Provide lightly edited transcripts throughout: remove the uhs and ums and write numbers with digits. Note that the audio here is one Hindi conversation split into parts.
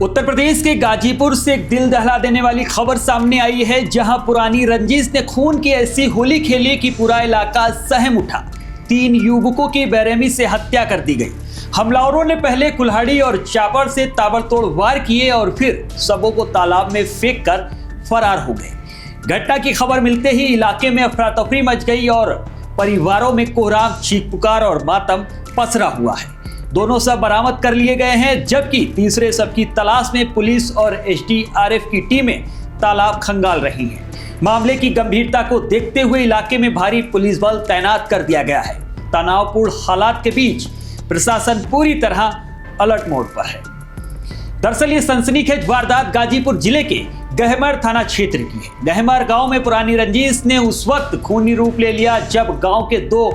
उत्तर प्रदेश के गाजीपुर से एक दिल दहला देने वाली खबर सामने आई है, जहां पुरानी रंजिश ने खून की ऐसी होली खेली कि पूरा इलाका सहम उठा। 3 युवकों की बेरहमी से हत्या कर दी गई। हमलावरों ने पहले कुल्हाड़ी और चापड़ से ताबड़तोड़ वार किए और फिर सबों को तालाब में फेंक कर फरार हो गए। घटना की खबर मिलते ही इलाके में अफरा तफरी मच गई और परिवारों में कोहराम, चीख पुकार और मातम पसरा हुआ है। दोनों शव बरामद कर लिए गए हैं, जबकि तीसरे शव की तलाश में पुलिस और एसडीआरएफ की टीमें तालाब खंगाल रही हैं। मामले की गंभीरता को देखते हुए इलाके में भारी पुलिस बल तैनात कर दिया गया है। तनावपूर्ण हालात के बीच प्रशासन पूरी तरह अलर्ट मोड पर है। दरअसल ये सनसनीखेज वारदात गाजीपुर जिले के गहमर थाना क्षेत्र की है। गहमर गांव में पुरानी रंजिश ने उस वक्त खूनी रूप ले लिया जब गांव के 2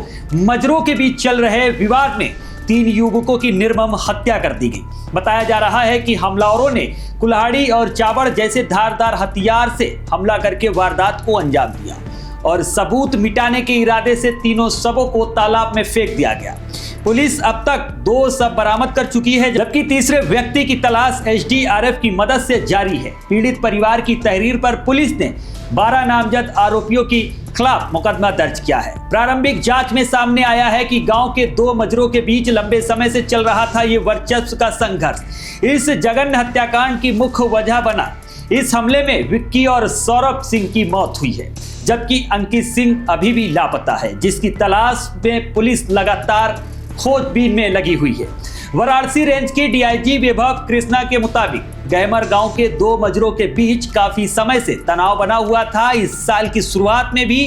मजरों के बीच चल रहे विवाद में 3 युवकों की निर्मम हत्या कर दी गई। बताया जा रहा है कि हमलावरों ने कुल्हाड़ी और चाबड़ जैसे धारदार हथियार से हमला करके वारदात को अंजाम दिया और सबूत मिटाने के इरादे से तीनों शवों को तालाब में फेंक दिया गया। पुलिस अब तक 2 शव बरामद कर चुकी है, जबकि तीसरे व्यक्ति की तलाश एसडीआरएफ की मदद से जारी है। पीड़ित परिवार की तहरीर पर पुलिस ने 12 नामजद आरोपियों के खिलाफ मुकदमा दर्ज किया है। प्रारंभिक जांच में सामने आया है कि गांव के 2 मजरों के बीच लंबे समय से चल रहा था ये वर्चस्व का संघर्ष। इस जघन्य हत्याकांड की मुख्य वजह बना। इस हमले में विक्की और सौरभ सिंह की मौत हुई है, जबकि अंकित सिंह अभी भी लापता है, जिसकी तलाश में पुलिस लगातार खोजबीन में लगी हुई है। वाराणसी रेंज के डीआईजी विभव कृष्णा के मुताबिक गहमर गांव के 2 मजरों के बीच काफी समय से तनाव बना हुआ था। इस साल की शुरुआत में भी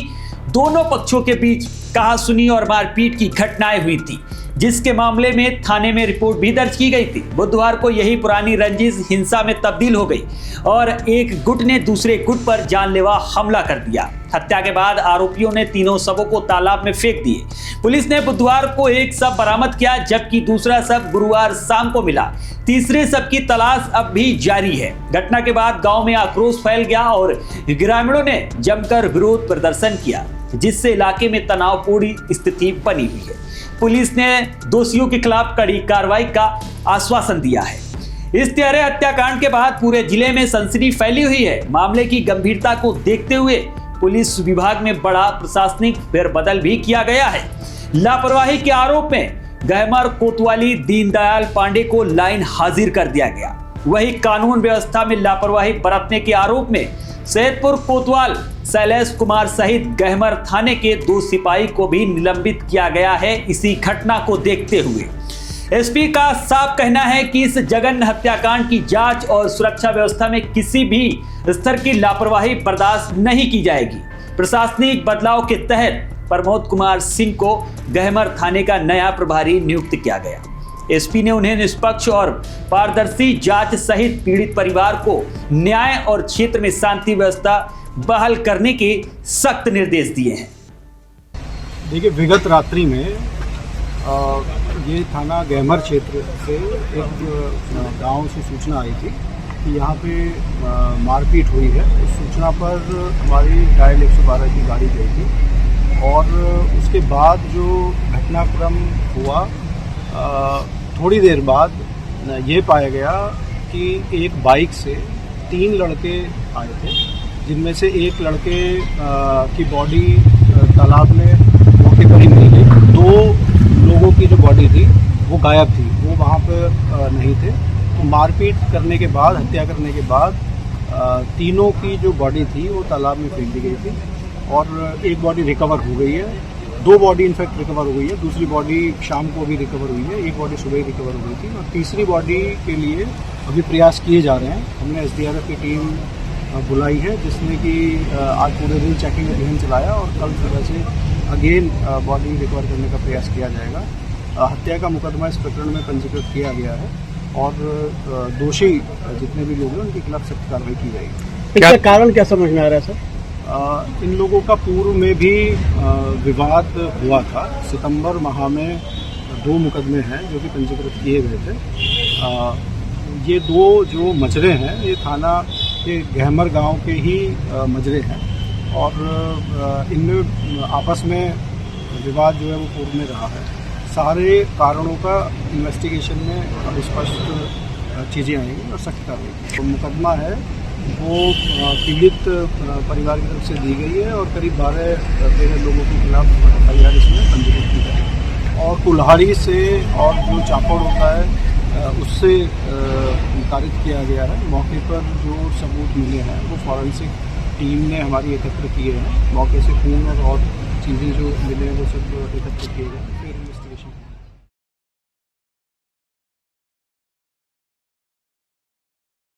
दोनों पक्षों के बीच कहासुनी और मारपीट की घटनाएं हुई थी, जिसके मामले में थाने में रिपोर्ट भी दर्ज की गई थी। बुधवार को यही पुरानी रंजिश हिंसा में तब्दील हो गई और एक गुट ने दूसरे गुट पर जानलेवा हमला कर दिया। हत्या के बाद आरोपियों ने तीनों शवों को तालाब में फेंक दिए। पुलिस ने बुधवार को एक शव बरामद किया, जबकि दूसरा शव गुरुवार शाम को मिला। तीसरे शव की तलाश अब भी जारी है। घटना के बाद गांव में आक्रोश फैल गया और ग्रामीणों ने जमकर विरोध प्रदर्शन किया, जिससे इलाके में तनावपूर्ण स्थिति बनी हुई है। पुलिस ने दोषियों के खिलाफ कड़ी कार्रवाई का आश्वासन दिया है। इस तिहरे हत्याकांड के बाद पूरे जिले में सनसनी फैली हुई है। मामले की गंभीरता को देखते हुए पुलिस विभाग में बड़ा प्रशासनिक फेरबदल भी किया गया है। लापरवाही के आरोप में गहमर कोतवाली दीनदयाल पांडे को लाइन हाजिर कर दिया गया। वही कानून व्यवस्था में लापरवाही बरतने के आरोप में सैदपुर कोतवाल शैलेश कुमार सहित गहमर थाने के 2 सिपाही को भी निलंबित किया गया है। इसी घटना को देखते हुए एसपी का साफ कहना है कि इस जघन्य हत्याकांड की जांच और सुरक्षा व्यवस्था में किसी भी स्तर की लापरवाही बर्दाश्त नहीं की जाएगी। प्रशासनिक बदलाव के तहत प्रमोद कुमार सिंह को गहमर थाने का नया प्रभारी नियुक्त किया गया। एसपी ने उन्हें निष्पक्ष और पारदर्शी जांच सहित पीड़ित परिवार को न्याय और क्षेत्र में शांति व्यवस्था बहाल करने के सख्त निर्देश दिए हैं। देखिए, विगत रात्रि में ये थाना गहमर क्षेत्र से एक गांव से सूचना आई थी कि यहाँ पे मारपीट हुई है। उस सूचना पर हमारी डायल 112 की गाड़ी गई थी और उसके बाद जो घटनाक्रम हुआ, थोड़ी देर बाद ये पाया गया कि एक बाइक से 3 लड़के आए थे, जिनमें से एक लड़के की बॉडी तालाब में मौके पर ही मिल गई। 2 लोगों की जो बॉडी थी वो गायब थी, वो वहाँ पर नहीं थे। तो मारपीट करने के बाद, हत्या करने के बाद तीनों की जो बॉडी थी वो तालाब में फेंक दी गई थी और एक बॉडी रिकवर हो गई है। 2 बॉडी इनफैक्ट रिकवर हो गई है। दूसरी बॉडी शाम को भी रिकवर हुई है। एक बॉडी सुबह ही रिकवर हो गई थी और तीसरी बॉडी के लिए अभी प्रयास किए जा रहे हैं। हमने एसडीआरएफ की टीम बुलाई है, जिसने कि आज पूरे दिन चेकिंग अभियान चलाया और कल सुबह से अगेन बॉडी रिकवर करने का प्रयास किया जाएगा। हत्या का मुकदमा इस प्रकरण में पंजीकृत किया गया है और दोषी जितने भी लोग हैं उनके खिलाफ सख्त कार्रवाई की जाएगी। इसका कारण क्या समझ में आ रहा है सर? इन लोगों का पूर्व में भी विवाद हुआ था। सितंबर माह में 2 मुकदमे हैं जो कि पंजीकृत किए गए थे। ये 2 जो मजरे हैं ये थाना के गहमर गांव के ही मजरे हैं और इनमें आपस में विवाद जो है वो पूर्व में रहा है। सारे कारणों का इन्वेस्टिगेशन में अब स्पष्ट चीज़ें आएंगी और सख्त कार्रवाई। तो मुकदमा है वो पीड़ित परिवार की तरफ से दी गई है और करीब 12-13 लोगों के खिलाफ FIR इसमें पंजीकृत की गई और कुल्हाड़ी से और जो चापड़ होता है उससे कारित किया गया है। मौके पर जो सबूत मिले हैं वो फॉरेंसिक टीम ने हमारी एकत्र किए हैं। मौके से खून और चीज़ें जो मिले हैं वो सब एकत्र किए गए। फिर